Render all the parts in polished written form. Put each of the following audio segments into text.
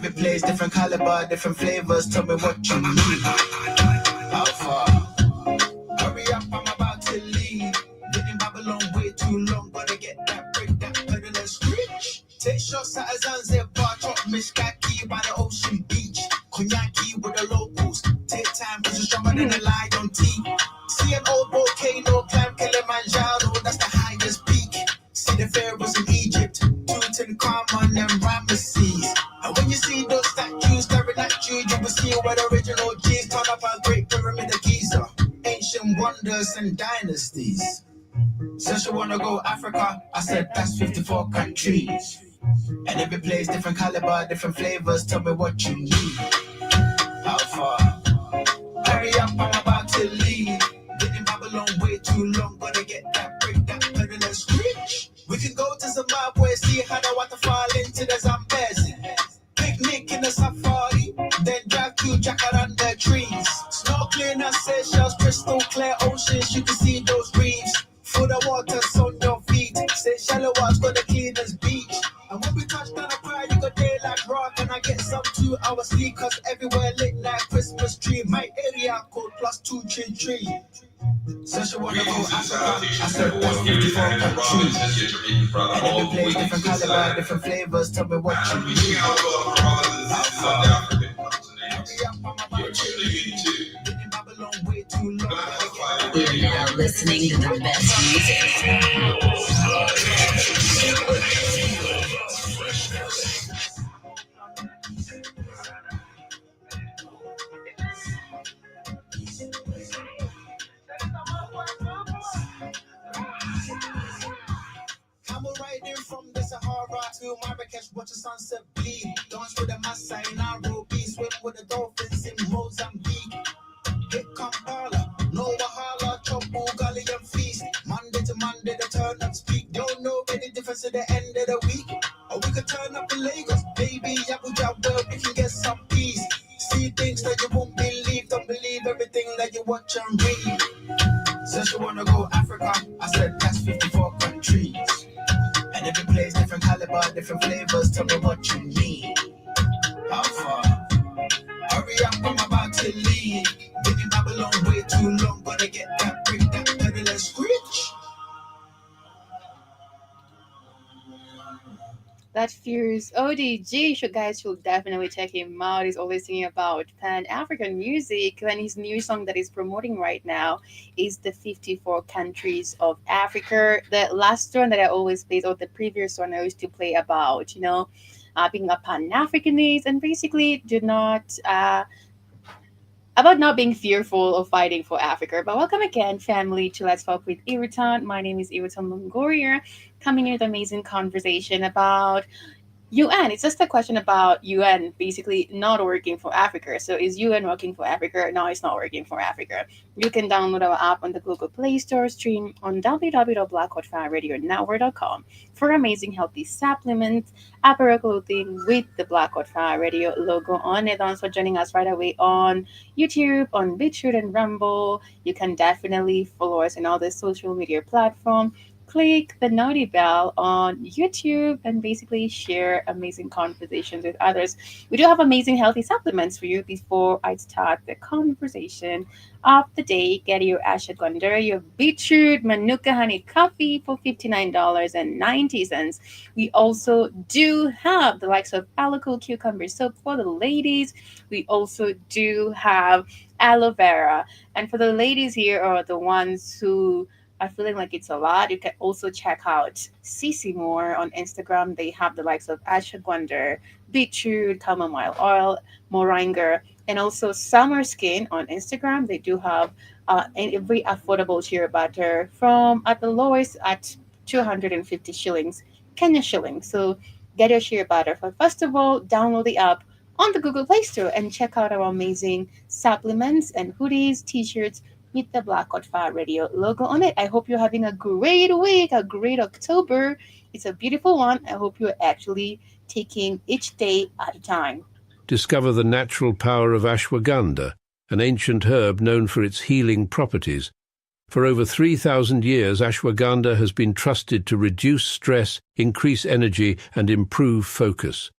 every place, different caliber, different flavors. Tell me what you need. How far? Hurry up, I'm about to leave. Been in Babylon way too long. Gotta get that break, that pedal and screech. Take shots at a Zanzibar, chop mishkaki by the ocean beach. Cognac-y with the locals. Take time, cause you're stronger than a lion teeth. See an old volcano, climb Kilimanjaro, that's the highest peak. See the pharaohs in Egypt, Tutankhamun and Ramesses. And when you see those statues staring at you, you will see where the original G's turn up a great pyramid of Giza. Ancient wonders and dynasties. Said she wanna go Africa, I said that's 54 countries. And every place, different caliber, different flavors. Tell me what you need. How far? Hurry up, I'm about to leave. Been in Babylon way too long. Gotta get that break, that pedal and screech. We can go to Zimbabwe, see how the water fall into the Zambezi. Picnic in the safari, then drive to Jacaranda trees. Snorkeling at Seychelles, crystal clear oceans. You can see those reefs. Feel the water's on your feet. Say shallow waters got the cleanest beach. And when we touch down a prayer, you got day like rock. And I get some 2 hours sleep, cause everywhere lit like Christmas tree. My area code +2 tree. So she wanna go Africa, I said that's 54 countries. And every place, different caliber, different flavors. Tell me what you need. You're now listening to the best music. Camel riding from the Sahara to Marrakesh, watch the sunset bleed. Dance with the Maasai in Nairobi, swim with the dolphins in Mozambique. Hit Kampala, no Wahala, chop Ugali and feast. Monday to Monday, the turn up speak. Don't know any difference at the end of the week. Or we could turn up in Lagos, baby, Abuja, where we can get some peace. See things that you won't believe, don't believe everything that you watch and read. Said she wanna go Africa, I said that's 54 countries. And every place, different caliber, different flavors. Tell me what you need. How far? Hurry up, I'm about to leave. Been in Babylon way too long. Gotta get that break, that pedal and screech. That Fierce ODG, so guys should definitely check him out. He's always singing about Pan-African music, and his new song that he's promoting right now is the 54 countries of Africa. The last one that I always play, or the previous one I used to play about, being a Pan-Africanist, and basically do not about not being fearful of fighting for Africa. But welcome again, family, to Let's Talk with Iritan. My name is Iritan Longoria, coming in with an amazing conversation about UN. It's just a question about UN basically not working for Africa. So is UN working for Africa? No, it's not working for Africa. You can download our app on the Google Play Store, stream on www.blackhotfirenetwork.com for amazing healthy supplements, apparel clothing with the Black Hot Fire Radio logo on it. Thanks for joining us right away on YouTube, on BitChute and Rumble. You can definitely follow us on all the social media platforms. Click the noti bell on YouTube and basically share amazing conversations with others. We do have amazing healthy supplements for you. Before I start the conversation of the day, get your ashwagandha, your beetroot, manuka honey coffee for $59.90. We also do have the likes of Alico cucumber soap for the ladies. We also do have aloe vera. And for the ladies here, are the ones who are feeling like it's a lot, you can also check out CC Moore on Instagram. They have the likes of ashwagandha, beetroot, chamomile oil, moringa, and also Summer Skin on Instagram. They do have every affordable shea butter from at the lowest at 250 shillings, Kenya shillings. So get your shea butter. But first of all, download the app on the Google Play Store and check out our amazing supplements and hoodies, t-shirts, with the Black Hot Fire Radio logo on it. I hope you're having a great week, a great October. It's a beautiful one. I hope you're actually taking each day at a time. Discover the natural power of ashwagandha, an ancient herb known for its healing properties. For over 3,000 years, ashwagandha has been trusted to reduce stress, increase energy, and improve focus.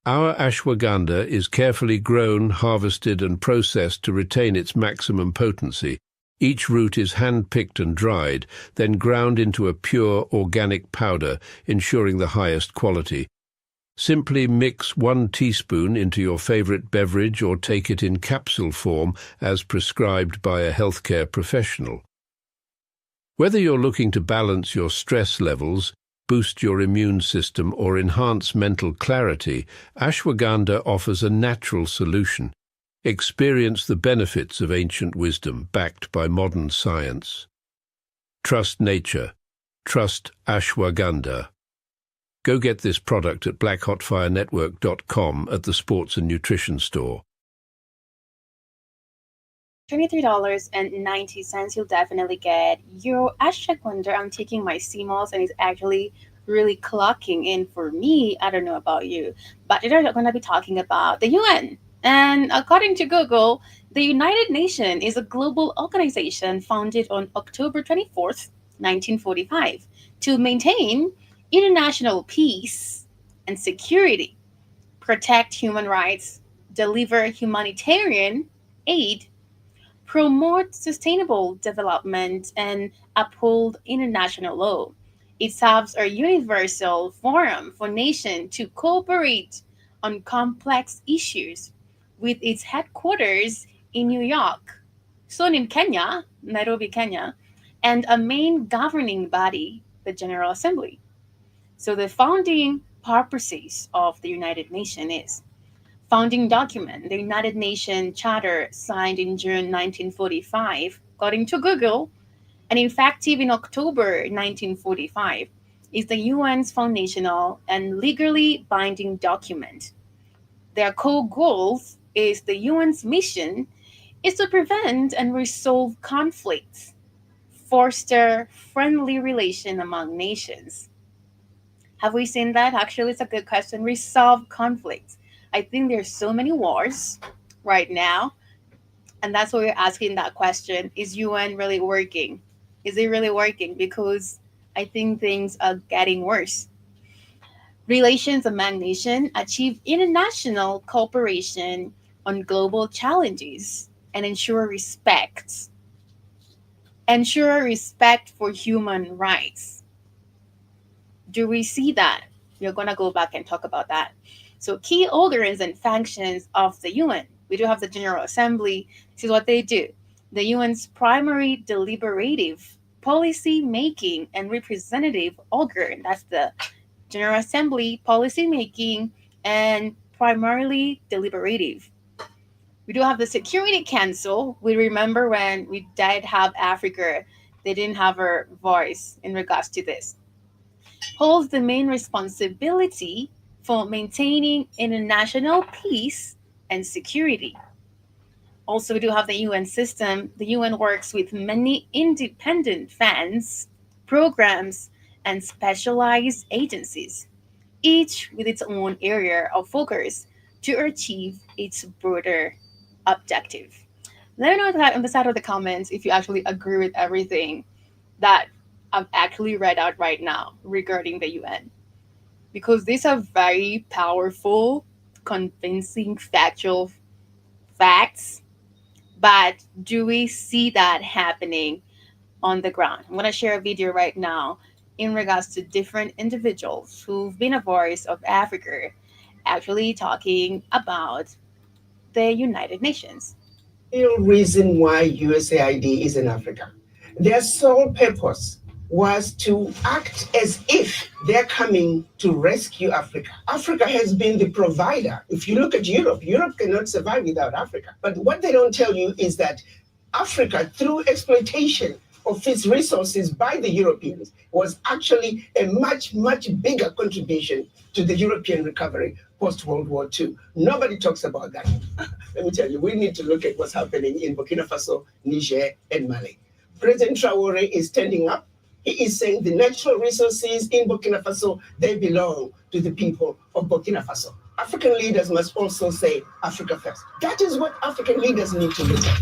Our ashwagandha is carefully grown, harvested and processed to retain its maximum potency. Each root is hand-picked and dried, then ground into a pure organic powder, ensuring the highest quality. Simply mix 1 teaspoon into your favorite beverage or take it in capsule form as prescribed by a healthcare professional. Whether you're looking to balance your stress levels, boost your immune system or enhance mental clarity, ashwagandha offers a natural solution. Experience the benefits of ancient wisdom backed by modern science. Trust nature. Trust ashwagandha. Go get this product at blackhotfirenetwork.com at the sports and nutrition store. $23.90, you'll definitely get your ashwagandha. I'm taking my CMOS and it's actually really clocking in for me. I don't know about you, but today we're going to be talking about the UN. And according to Google, the United Nations is a global organization founded on October 24th, 1945, to maintain international peace and security, protect human rights, deliver humanitarian aid, promote sustainable development, and uphold international law. It serves a universal forum for nations to cooperate on complex issues, with its headquarters in New York, soon in Kenya, Nairobi, Kenya, and a main governing body, the General Assembly. So the founding purposes of the United Nations is founding document, the United Nations Charter signed in June 1945, according to Google, and effective in October 1945, is the UN's foundational and legally binding document. Their core goals is the UN's mission is to prevent and resolve conflicts, foster friendly relation among nations. Have we seen that? Actually, it's a good question. Resolve conflicts. I think there's so many wars right now, and that's why we're asking that question. Is UN really working? Is it really working? Because I think things are getting worse. Relations among nations achieve international cooperation on global challenges and ensure respect. Ensure respect for human rights. Do we see that? We're going to go back and talk about that. So key organs and functions of the UN. We do have the General Assembly. This is what they do. The UN's primary deliberative, policy making, and representative organ. That's the General Assembly, policy making, and primarily deliberative. We do have the Security Council. We remember when we did have Africa, they didn't have a voice in regards to this. Holds the main responsibility for maintaining international peace and security. Also, we do have the UN system. The UN works with many independent funds, programs, and specialized agencies, each with its own area of focus to achieve its broader objective. Let me know that on the side of the comments if you actually agree with everything that I've actually read out right now regarding the UN. Because these are very powerful, convincing, factual facts. But do we see that happening on the ground? I'm going to share a video right now in regards to different individuals who've been a voice of Africa actually talking about the United Nations. The real reason why USAID is in Africa. Their sole purpose was to act as if they're coming to rescue Africa. Africa has been the provider. If you look at Europe, Europe cannot survive without Africa. But what they don't tell you is that Africa, through exploitation of its resources by the Europeans, was actually a much, much bigger contribution to the European recovery post-World War II. Nobody talks about that. Let me tell you, we need to look at what's happening in Burkina Faso, Niger, and Mali. President Traore is standing up. He is saying the natural resources in Burkina Faso, they belong to the people of Burkina Faso. African leaders must also say Africa first. That is what African leaders need to look at.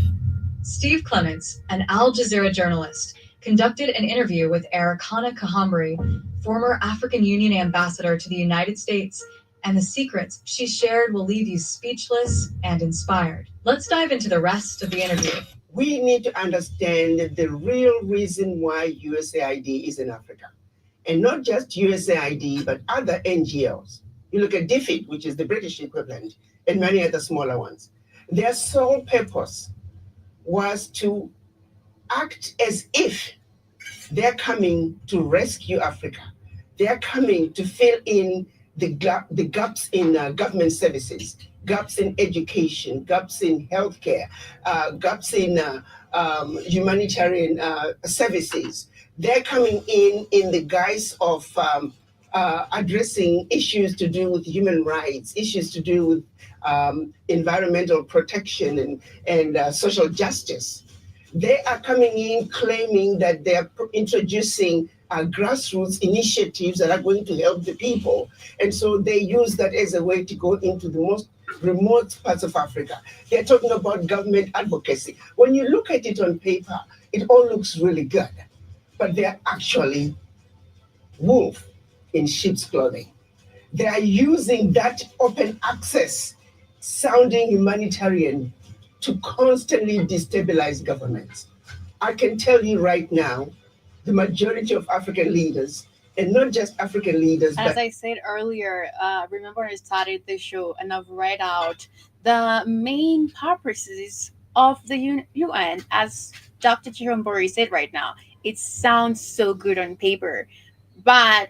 Steve Clements, an Al Jazeera journalist, conducted an interview with Arikana Kahambri, former African Union ambassador to the United States and the secrets she shared will leave you speechless and inspired. Let's dive into the rest of the interview. We need to understand the real reason why USAID is in Africa. And not just USAID, but other NGOs. You look at DFID, which is the British equivalent, and many other smaller ones. Their sole purpose was to act as if they're coming to rescue Africa. They're coming to fill in the gaps in government services, gaps in education, gaps in healthcare, gaps in humanitarian services. They're coming in the guise of addressing issues to do with human rights, issues to do with environmental protection and social justice. They are coming in claiming that they are introducing grassroots initiatives that are going to help the people. And so they use that as a way to go into the most remote parts of Africa. They're talking about government advocacy. When you look at it on paper, it all looks really good, but they're actually wolf in sheep's clothing. They are using that open access sounding humanitarian to constantly destabilize governments. I can tell you right now, the majority of African leaders, and not just African leaders, As but I said earlier, remember I started the show and I've read out the main purposes of the UN. As Dr. Chirombori said right now, it sounds so good on paper, but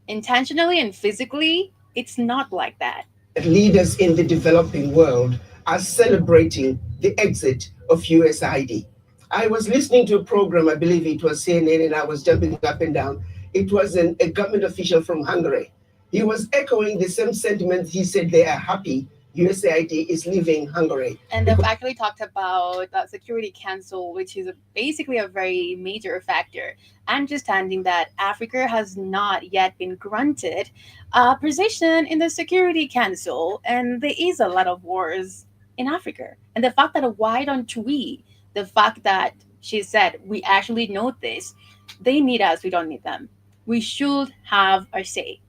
intentionally and physically, it's not like that. leaders in the developing world are celebrating the exit of USAID. I was listening to a program, I believe it was CNN, and I was jumping up and down. It was a government official from Hungary. He was echoing the same sentiments. He said they are happy USAID is leaving Hungary. And they've actually talked about the Security Council, which is basically a very major factor. Understanding that Africa has not yet been granted a position in the Security Council, and there is a lot of wars in Africa. And the fact that why don't we, the fact that she said we actually know this, they need us, we don't need them. We should have a say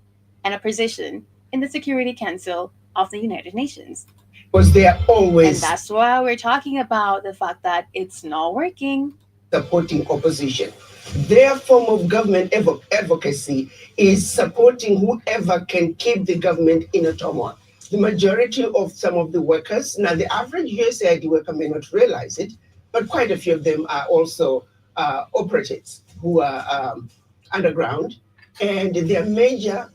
and a position in the Security Council of the United Nations. Because they are And always that's why we're talking about the fact that it's not working. supporting opposition. Their form of government advocacy is supporting whoever can keep the government in a turmoil. The majority of some of the workers, now the average USAID worker may not realize it, but quite a few of them are also operatives who are underground, and their major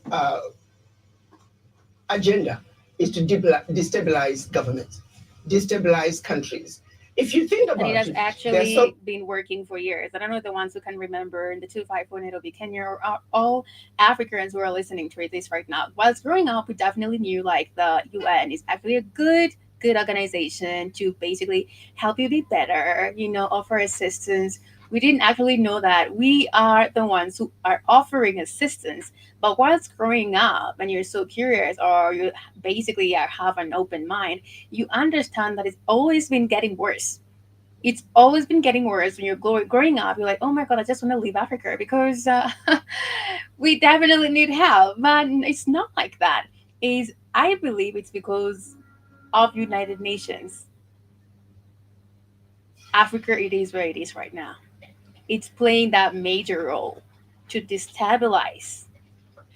agenda is to destabilize governments, destabilize countries. If you think And about it has it, actually been working for years. I don't know the ones who can remember in the 254 it'll be Kenya or all Africans who are listening to this right now. Whilst growing up, we definitely knew like the UN is actually a good organization to basically help you be better, offer assistance. We didn't actually know that we are the ones who are offering assistance. But whilst growing up and you're so curious or you basically have an open mind, you understand that it's always been getting worse. It's always been getting worse when you're growing up. You're like, oh my God, I just want to leave Africa because we definitely need help. But it's not like that. I believe it's because of United Nations. Africa, it is where it is right now. It's playing that major role to destabilize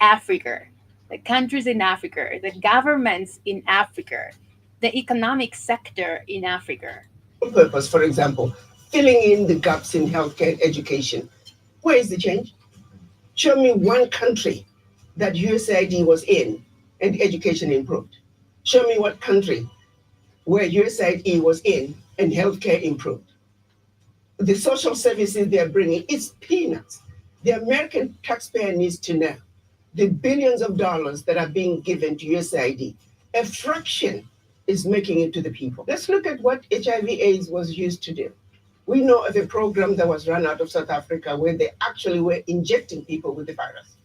Africa, the countries in Africa, the governments in Africa, the economic sector in Africa. purpose, for example, filling in the gaps in healthcare and education. Where is the change? Show me one country that USAID was in and education improved. Show me what country where USAID was in and healthcare improved. The social services they're bringing, it's peanuts. The American taxpayer needs to know the billions of dollars that are being given to USAID, a fraction is making it to the people. Let's look at what HIV/AIDS was used to do. We know of a program that was run out of South Africa where they actually were injecting people with the virus.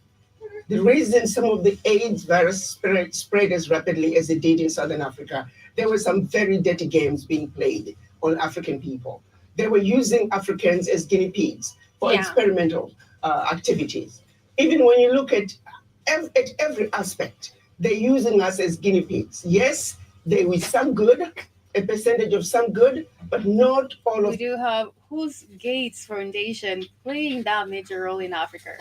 The reason some of the AIDS virus spread as rapidly as it did in Southern Africa, there were some very dirty games being played on African people. They were using Africans as guinea pigs for experimental activities. Even when you look at every aspect, They're using us as guinea pigs. Yes, there is some good, a percentage of some good, but not all We of do have Whose Gates Foundation playing that major role in Africa.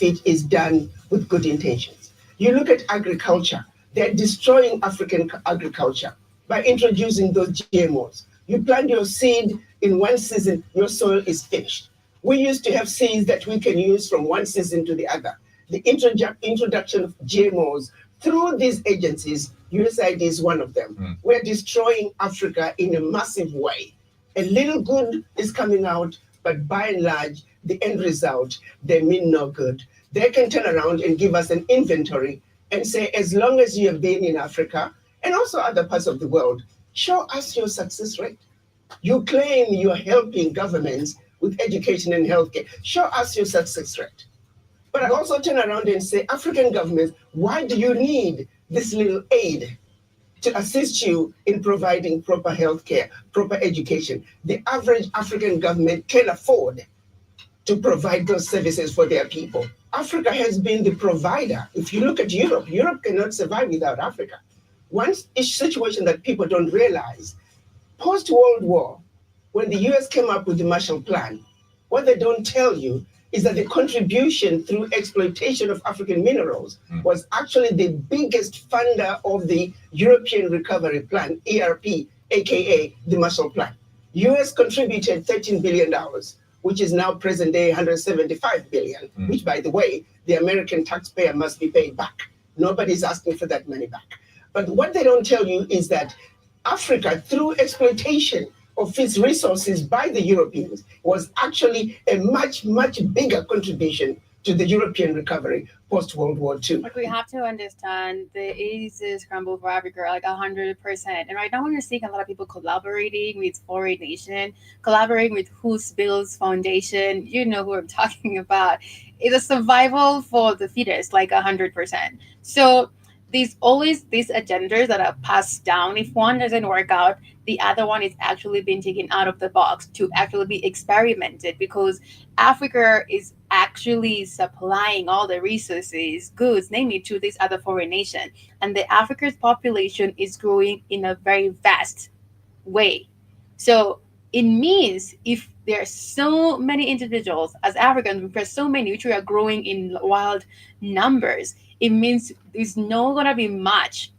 it is done with good intentions. You look at agriculture, they're destroying African agriculture by introducing those GMOs. You plant your seed in one season, your soil is finished. We used to have seeds that we can use from one season to the other. The introduction of GMOs through these agencies, USAID is one of them. We're destroying Africa in a massive way. A little good is coming out, but by and large, the end result, they mean no good. They can turn around and give us an inventory and say, as long as you have been in Africa and also other parts of the world, show us your success rate. You claim you're helping governments with education and healthcare. Show us your success rate. But I also turn around and say, African governments, why do you need this little aid to assist you in providing proper healthcare, proper education? The average African government can afford to provide those services for their people. Africa has been the provider. If you look at Europe, Europe cannot survive without Africa. One situation that people don't realize, post-World War, when the US came up with the Marshall Plan, what they don't tell you is that the contribution through exploitation of African minerals was actually the biggest funder of the European Recovery Plan, ERP, aka the Marshall Plan. US contributed $13 billion, which is now present day 175 billion, which, by the way, the American taxpayer must be paid back. Nobody's asking for that money back. But what they don't tell you is that Africa, through exploitation of its resources by the Europeans, was actually a much, much bigger contribution to the European recovery post-World War II. But we have to understand the 80s is scramble for Africa, like 100%. And right now we're seeing a lot of people collaborating with foreign nations, collaborating with Whose Bills Foundation. You know who I'm talking about. It's a survival for the fetus, like 100%. So there's always these agendas that are passed down. If one doesn't work out, the other one is actually being taken out of the box to actually be experimented, because Africa is actually supplying all the resources, goods, namely to this other foreign nation. And the Africa's population is growing in a very vast way. So it means if there are so many individuals as Africans, because so many which are growing in wild numbers, it means there's not going to be much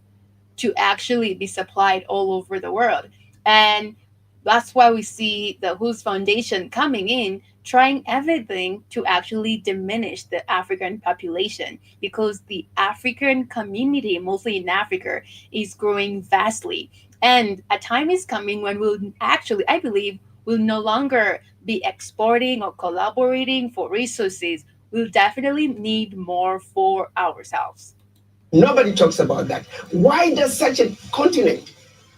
to actually be supplied all over the world. And that's why we see the Whose Foundation coming in, trying everything to actually diminish the African population, because the African community, mostly in Africa, is growing vastly. And a time is coming when we'll actually, I believe, we'll no longer be exporting or collaborating for resources. We'll definitely need more for ourselves. Nobody talks about that. Why does such a continent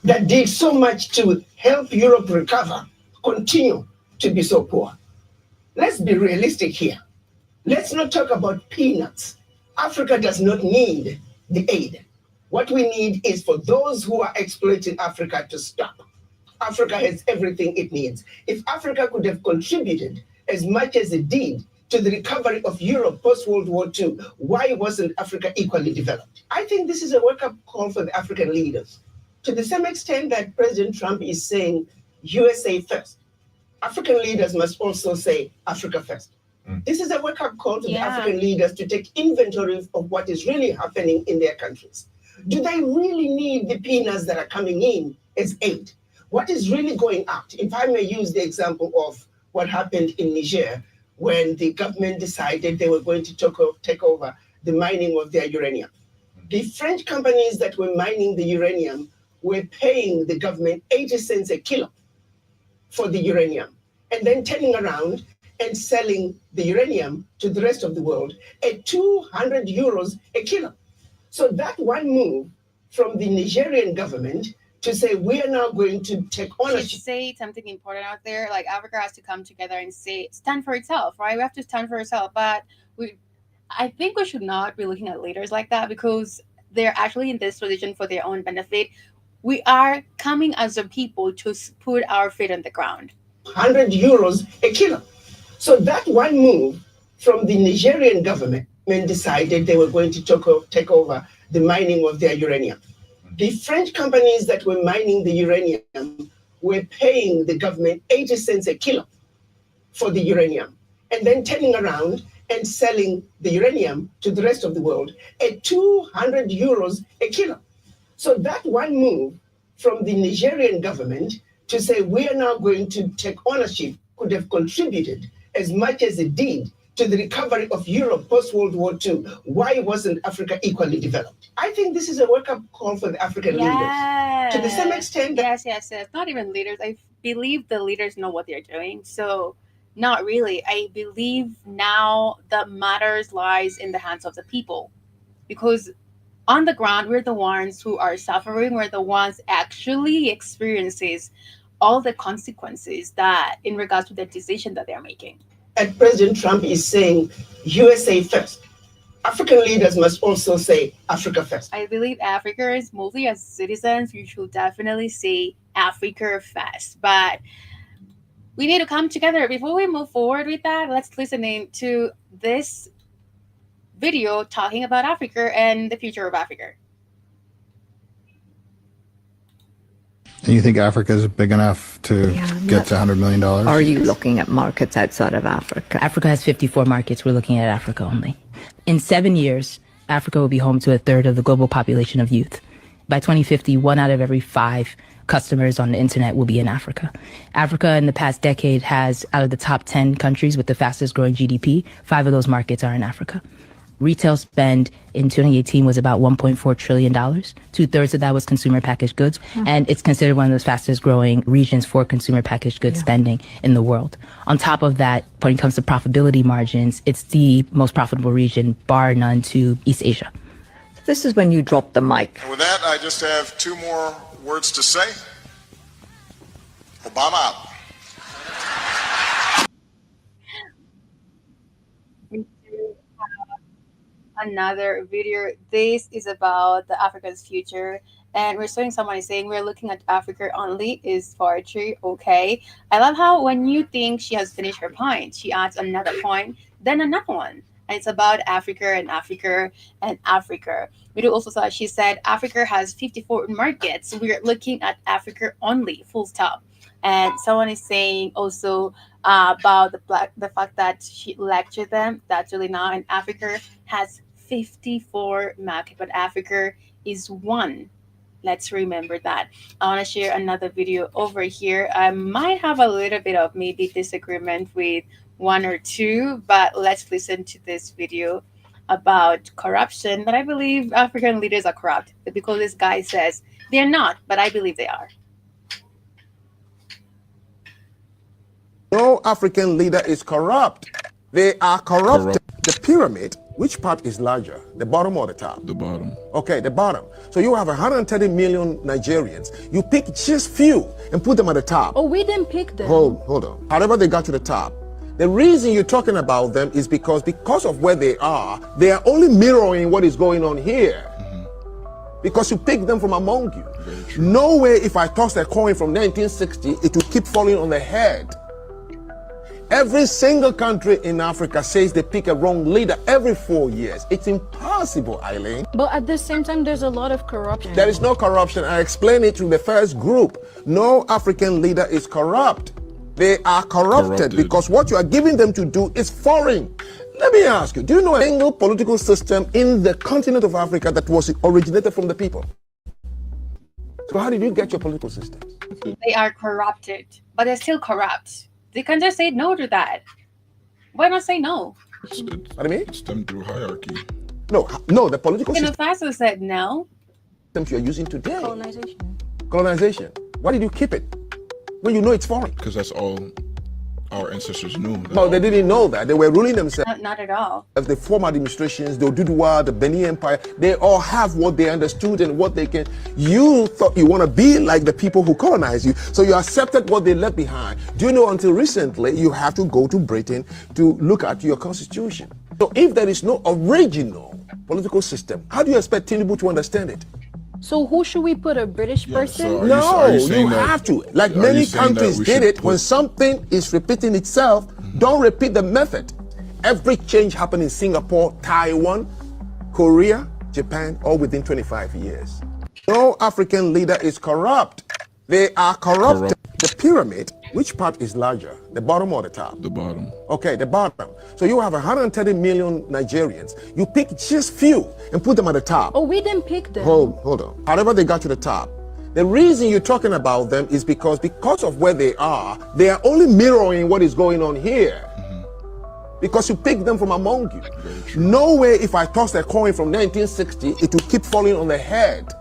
that did so much to help Europe recover continue to be so poor? Let's be realistic here. Let's not talk about peanuts. Africa does not need the aid. What we need is for those who are exploiting Africa to stop. Africa has everything it needs. If Africa could have contributed as much as it did to the recovery of Europe post-World War II, why wasn't Africa equally developed? I think this is a wake-up call for the African leaders. To the same extent that President Trump is saying USA first, African leaders must also say Africa first. This is a wake-up call to the African leaders to take inventory of what is really happening in their countries. Do they really need the peanuts that are coming in as aid? What is really going out? If I may use the example of what happened in Niger, when the government decided they were going to take over the mining of their uranium. The French companies that were mining the uranium were paying the government 80 cents a kilo for the uranium, and then turning around and selling the uranium to the rest of the world at 200 euros a kilo. So that one move from the Nigerian government to say we are now going to take ownership. To say something important out there, like Africa has to come together and say stand for itself, right? We have to stand for ourselves, but I think we should not be looking at leaders like that, because they're actually in this position for their own benefit. We are coming as a people to put our feet on the ground. 100 euros a kilo. So that one move from the Nigerian government decided they were going to take over the mining of their uranium. The French companies that were mining the uranium were paying the government 80 cents a kilo for the uranium, and then turning around and selling the uranium to the rest of the world at 200 euros a kilo. So that one move from the Nigerian government to say we are now going to take ownership could have contributed as much as it did to the recovery of Europe post-World War II. Why wasn't Africa equally developed? I think this is a wake-up call for the African leaders. To the same extent that Yes. Not even leaders. I believe the leaders know what they're doing. So not really. I believe now the matters lies in the hands of the people. Because on the ground, we're the ones who are suffering. We're the ones actually experiences all the consequences that in regards to the decision that they're making. and President Trump is saying USA first. African leaders must also say Africa first. I believe Africans, mostly as citizens, you should definitely say Africa first. But we need to come together. Before we move forward with that, let's listen in to this video talking about Africa and the future of Africa. Do you think Africa is big enough to get to $100 million? Are you looking at markets outside of Africa? Africa has 54 markets. We're looking at Africa only. In 7 years, Africa will be home to a third of the global population of youth. By 2050, 1 out of every 5 customers on the internet will be in Africa. Africa in the past decade has, out of the top 10 countries with the fastest growing GDP, 5 of those markets are in Africa. Retail spend in 2018 was about $1.4 trillion. 2/3 of that was consumer packaged goods. And it's considered one of the fastest growing regions for consumer packaged goods spending in the world. On top of that, when it comes to profitability margins, it's the most profitable region, bar none, to East Asia. This is when you drop the mic. And with that, I just have 2 more words to say. Obama out. Another video. This is about the Africa's future, and we're showing someone saying we're looking at Africa only is poetry. Okay, I love how when you think she has finished her point, she adds another point, then another one, and it's about Africa and Africa and Africa. We do also saw she said Africa has 54 markets. We're looking at Africa only, full stop. And someone is saying also about the fact that she lectured them. That's really not. And Africa has 54 markets, but Africa is 1. Let's remember that. I want to share another video over here. I might have a little bit of maybe disagreement with 1 or 2, but let's listen to this video about corruption. But I believe African leaders are corrupt because this guy says they're not, but I believe they are. No African leader is corrupt. They are corrupt. The pyramid, which part is larger, the bottom or the top? The bottom. Okay, the bottom. So you have 130 million Nigerians. You pick just few and put them at the top. Oh, we didn't pick them. Hold on. However they got to the top. The reason you're talking about them is because of where they are only mirroring what is going on here. Because you pick them from among you. No way if I toss a coin from 1960, it will keep falling on the head. Every single country in Africa says they pick a wrong leader every 4 years. It's impossible, Eileen. But at the same time, there's a lot of corruption. There is no corruption. I explained it to the first group. No African leader is corrupt. They are corrupted because what you are giving them to do is foreign. Let me ask you, do you know a single political system in the continent of Africa that was originated from the people? So how did you get your political systems? They are corrupted, but they're still corrupt. They can just say no to that. Why not say no? What do you mean? It's them through hierarchy. No, the political Burkina Faso said no. systems you're using today. Colonization. Why did you keep it when you know it's foreign? Because that's all our ancestors knew. No, they didn't know that. They were ruling themselves. Not at all. The former administrations, the Oduduwa, the Benin Empire, they all have what they understood and what they can. You thought you want to be like the people who colonized you, so you accepted what they left behind. Do you know until recently you have to go to Britain to look at your constitution? So if there is no original political system, how do you expect Tinubu to understand it? So who should we put, a British person? You have to. Like many countries did it, when something is repeating itself, don't repeat the method. Every change happened in Singapore, Taiwan, Korea, Japan, all within 25 years. No African leader is corrupt. They are corrupted. The pyramid, which part is larger, the bottom or the top? The bottom. Okay, the bottom. So you have 130 million Nigerians. You pick just few and put them at the top. Oh, we didn't pick them. Hold on. However they got to the top, the reason you're talking about them is because of where they are only mirroring what is going on here. Because you pick them from among you. No way if I toss a coin from 1960, it will keep falling on the head.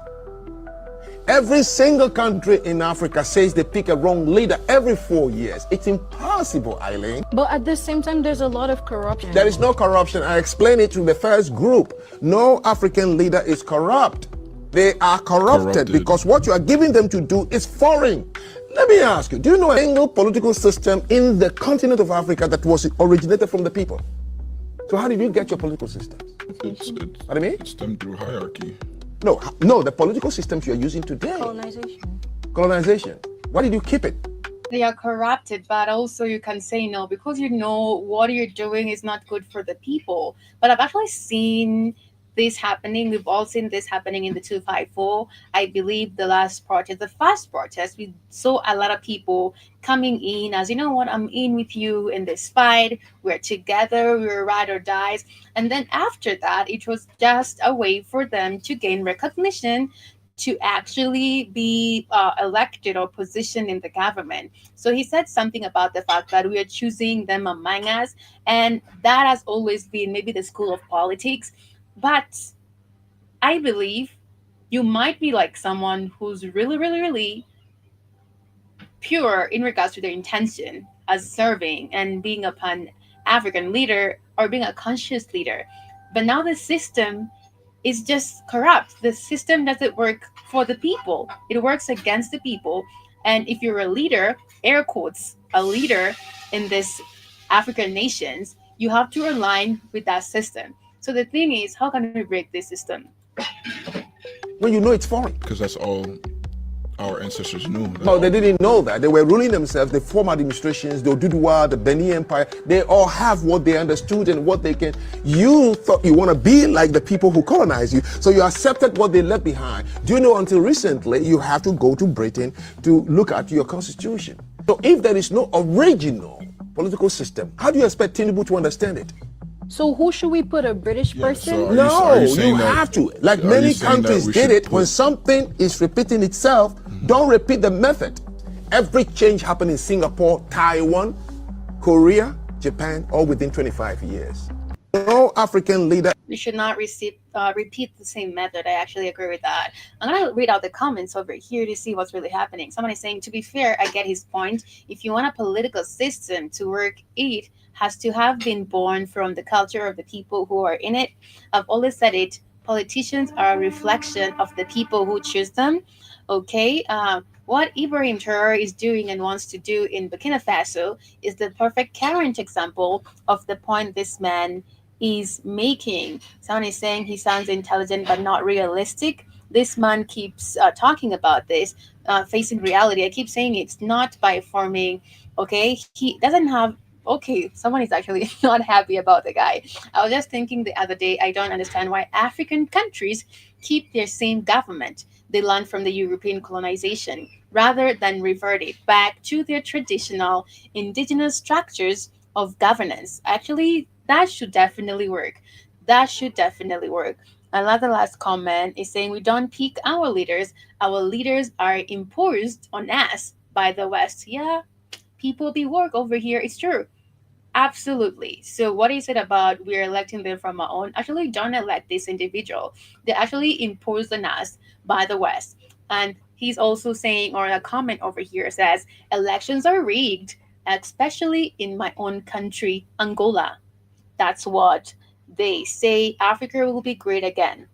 Every single country in Africa says they pick a wrong leader every 4 years. It's impossible, Eileen. But at the same time, there's a lot of corruption. There is no corruption. I explained it to the first group. No African leader is corrupt. They are corrupted because what you are giving them to do is foreign. Let me ask you, do you know a single political system in the continent of Africa that was originated from the people? So how did you get your political system? What do you mean? It's stemmed through hierarchy. No, the political systems you are using today. Colonization. Why did you keep it? They are corrupted, but also you can say no because you know what you're doing is not good for the people. But I've actually seen this happening. We've all seen this happening in the 254. I believe the first protest, we saw a lot of people coming in as, you know what, I'm in with you in this fight. We're together, we're ride or dies. And then after that, it was just a way for them to gain recognition to actually be elected or positioned in the government. So he said something about the fact that we are choosing them among us. And that has always been maybe the school of politics. But I believe you might be like someone who's really, really, really pure in regards to their intention as serving and being a Pan-African leader or being a conscious leader. But now the system is just corrupt. The system doesn't work for the people. It works against the people. And if you're a leader, air quotes, a leader in this African nations, you have to align with that system. So the thing is, how can we break this system? When you know it's foreign. Because that's all our ancestors knew. No, they didn't know that. They were ruling themselves. The former administrations, the Oduduwa, the Benin Empire, they all have what they understood and what they can. You thought you want to be like the people who colonized you, so you accepted what they left behind. Do you know, until recently, you have to go to Britain to look at your constitution. So if there is no original political system, how do you expect Tinubu to understand it? So who should we put, a British person? So No, you have to. Like many countries did it, when something is repeating itself, don't repeat the method. Every change happened in Singapore, Taiwan, Korea, Japan, all within 25 years. No African leader. We should not repeat the same method. I actually agree with that. I'm going to read out the comments over here to see what's really happening. Someone is saying, to be fair, I get his point. If you want a political system to work, it has to have been born from the culture of the people who are in it. I've always said it. Politicians are a reflection of the people who choose them. Okay, what Ibrahim Traore is doing and wants to do in Burkina Faso is the perfect current example of the point this man is making. Someone is saying he sounds intelligent but not realistic. This man keeps talking about this, facing reality. I keep saying it's not by forming, okay? He doesn't have, okay, someone is actually not happy about the guy. I was just thinking the other day, I don't understand why African countries keep their same government they learned from the European colonization, rather than revert it back to their traditional indigenous structures of governance. Actually, that should definitely work. That should definitely work. Another last comment is saying we don't pick our leaders. Our leaders are imposed on us by the West. Yeah, people be work over here. It's true. Absolutely. So what is it about we're electing them from our own? Actually, don't elect this individual. They're actually imposed on us by the West. And he's also saying, or a comment over here says, elections are rigged, especially in my own country, Angola. That's what they say. Africa will be great again.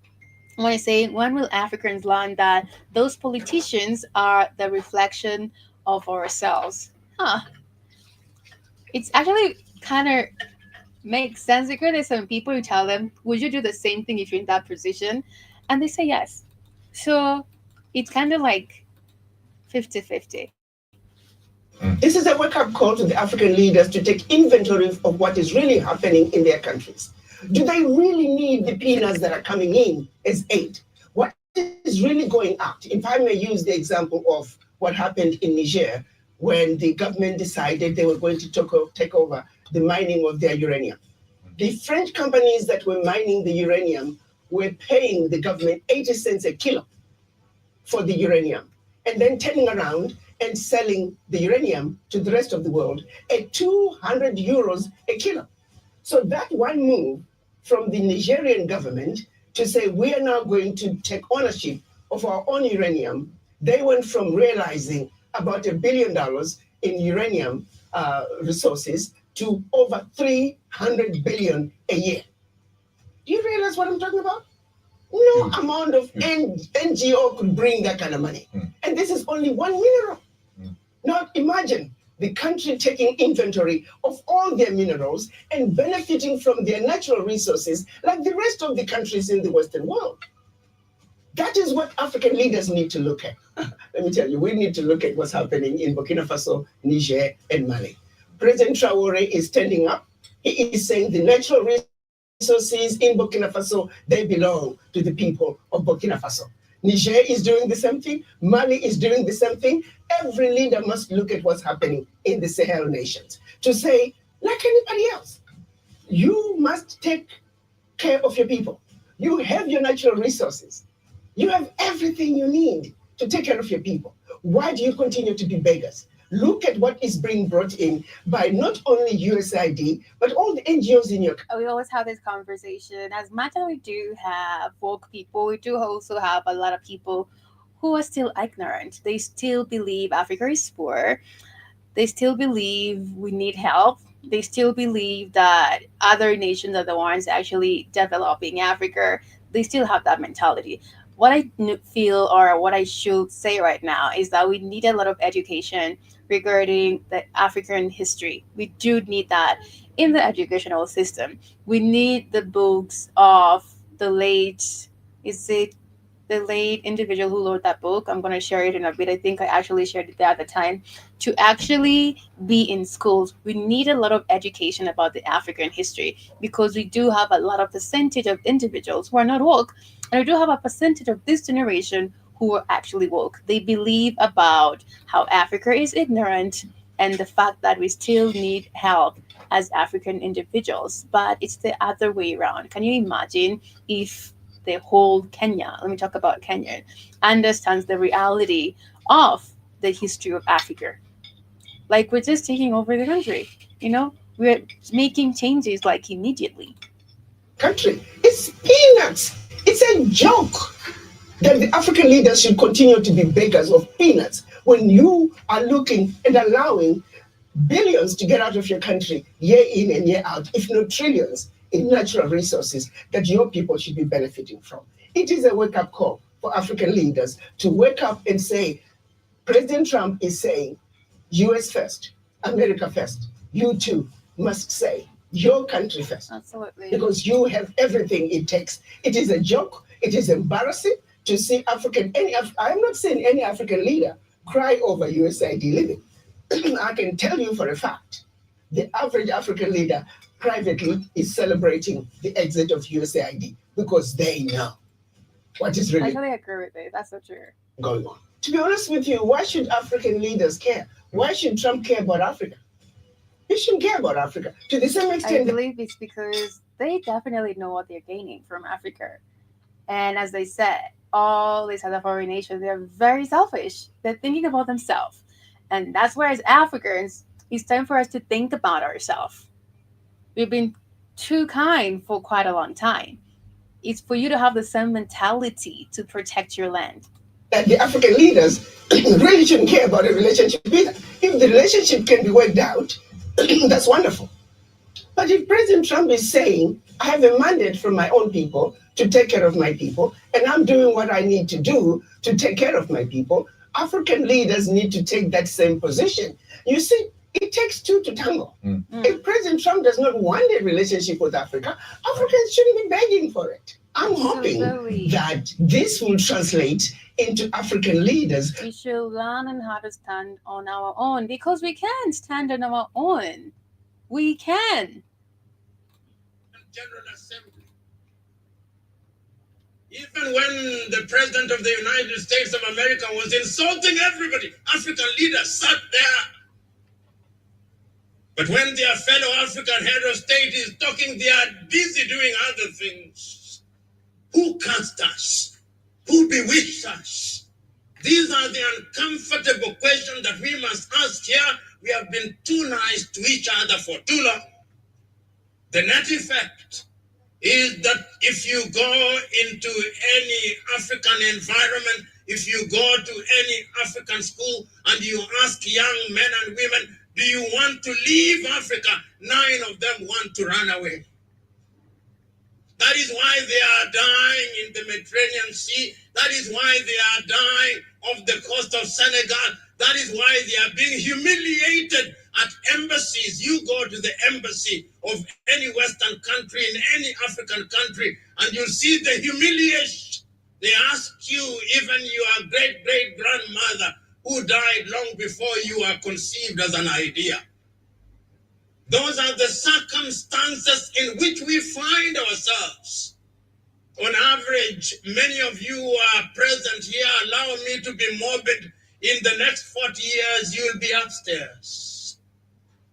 When I say, when will Africans learn that those politicians are the reflection of ourselves? It's actually kind of makes sense because there's some people who tell them, would you do the same thing if you're in that position? And they say yes. So it's kind of like 50-50. This is a wake-up call to the African leaders to take inventory of what is really happening in their countries. Do they really need the peanuts that are coming in as aid? What is really going out? If I may use the example of what happened in Niger when the government decided they were going to take over the mining of their uranium. The French companies that were mining the uranium were paying the government 80 cents a kilo for the uranium, and then turning around and selling the uranium to the rest of the world at 200 euros a kilo. So that one move from the Nigerian government to say we are now going to take ownership of our own uranium, they went from realizing about $1 billion in uranium resources to over 300 billion a year. Do you realize what I'm talking about? No amount of NGO could bring that kind of money. And this is only one mineral. Now imagine the country taking inventory of all their minerals and benefiting from their natural resources like the rest of the countries in the Western world. That is what African leaders need to look at. Let me tell you, we need to look at what's happening in Burkina Faso, Niger, and Mali. President Traore is standing up. He is saying the natural resources in Burkina Faso, they belong to the people of Burkina Faso. Niger is doing the same thing. Mali is doing the same thing. Every leader must look at what's happening in the Sahel nations to say, like anybody else, you must take care of your people. You have your natural resources. You have everything you need to take care of your people. Why do you continue to be beggars? Look at what is being brought in by not only USAID, but all the NGOs in your country. We always have this conversation. As much as we do have woke people, we do also have a lot of people who are still ignorant. They still believe Africa is poor. They still believe we need help. They still believe that other nations are the ones actually developing Africa. They still have that mentality. What I feel, or what I should say right now, is that we need a lot of education regarding the African history. We do need that in the educational system. We need the books of the late individual who wrote that book. I'm going to share it in a bit. I think I actually shared it there at the time. To actually be in schools, we need a lot of education about the African history, because we do have a lot of percentage of individuals who are not woke, and we do have a percentage of this generation who are actually woke. They believe about how Africa is ignorant and the fact that we still need help as African individuals. But it's the other way around. Can you imagine if the whole Kenya, let me talk about Kenya, understands the reality of the history of Africa? Like, we're just taking over the country, we're making changes like immediately. Country, it's peanuts. It's a joke that the African leaders should continue to be beggars of peanuts when you are looking and allowing billions to get out of your country year in and year out, if not trillions, in natural resources that your people should be benefiting from. It is a wake-up call for African leaders to wake up and say, President Trump is saying, US first, America first. You too must say, your country first. Absolutely. Because you have everything it takes. It is a joke. It is embarrassing to see I'm not saying any African leader cry over USAID living. I can tell you for a fact, the average African leader privately is celebrating the exit of USAID because they know what is really I totally agree with it. That's so true. Going on. To be honest with you, why should African leaders care? Why should Trump care about Africa? He shouldn't care about Africa. To the same extent, I believe it's because they definitely know what they're gaining from Africa. And as they said, all these other foreign nations, they're very selfish. They're thinking about themselves. And that's where, as Africans, it's time for us to think about ourselves. We've been too kind for quite a long time. It's for you to have the same mentality to protect your land. That the African leaders really shouldn't care about a relationship either. If the relationship can be worked out, that's wonderful. But if President Trump is saying, I have a mandate from my own people to take care of my people, and I'm doing what I need to do to take care of my people, African leaders need to take that same position. You see, it takes two to tango. If President Trump does not want a relationship with Africa, Africans shouldn't be begging for it. I'm hoping that this will translate into African leaders. We should learn on how to stand on our own, because we can stand on our own. We can. General Assembly. Even when the President of the United States of America was insulting everybody, African leaders sat there. But when their fellow African head of state is talking, they are busy doing other things. Who cast us? Who bewitched us? These are the uncomfortable questions that we must ask here. We have been too nice to each other for too long. The net effect is that if you go into any African environment, if you go to any African school and you ask young men and women, do you want to leave Africa? 9 of them want to run away. That is why they are dying in the Mediterranean Sea. That is why they are dying off the coast of Senegal. That is why they are being humiliated at embassies. You go to the embassy of any Western country, in any African country, and you see the humiliation. They ask you, even your great-great-grandmother, who died long before you are conceived as an idea. Those are the circumstances in which we find ourselves. On average, many of you who are present here, allow me to be morbid, in the next 40 years, you'll be upstairs.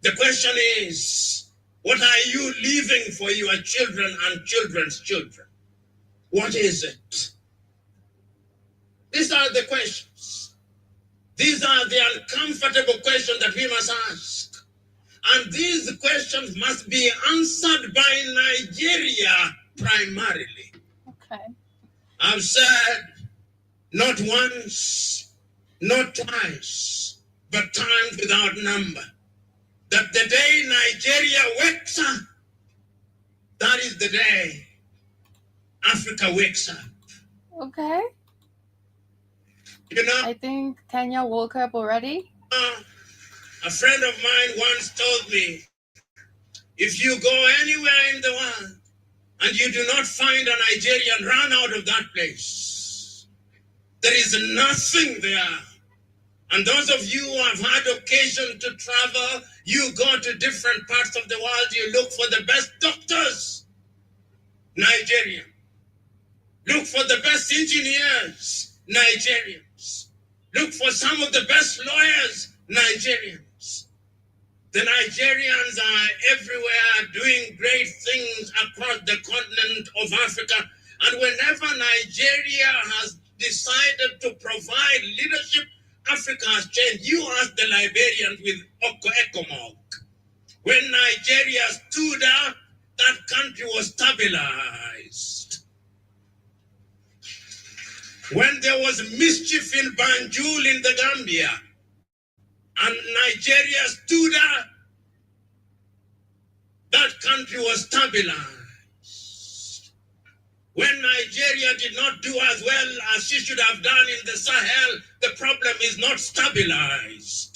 The question is, what are you leaving for your children and children's children? What is it? These are the questions. These are the uncomfortable questions that we must ask. And these questions must be answered by Nigeria primarily. Okay. I've said not once, not twice, but times without number, that the day Nigeria wakes up, that is the day Africa wakes up. Okay. You know, I think Kenya woke up already. A friend of mine once told me, if you go anywhere in the world and you do not find a Nigerian, run out of that place. There is nothing there. And those of you who have had occasion to travel, you go to different parts of the world, you look for the best doctors, Nigerian. Look for the best engineers, Nigerians. Look for some of the best lawyers, Nigerians. The Nigerians are everywhere doing great things across the continent of Africa. And whenever Nigeria has decided to provide leadership, Africa has changed. You ask the Liberians with ECOMOG. When Nigeria stood up, that country was stabilized. When there was mischief in Banjul in the Gambia, and Nigeria stood up, that country was stabilized. When Nigeria did not do as well as she should have done in the Sahel, the problem is not stabilized.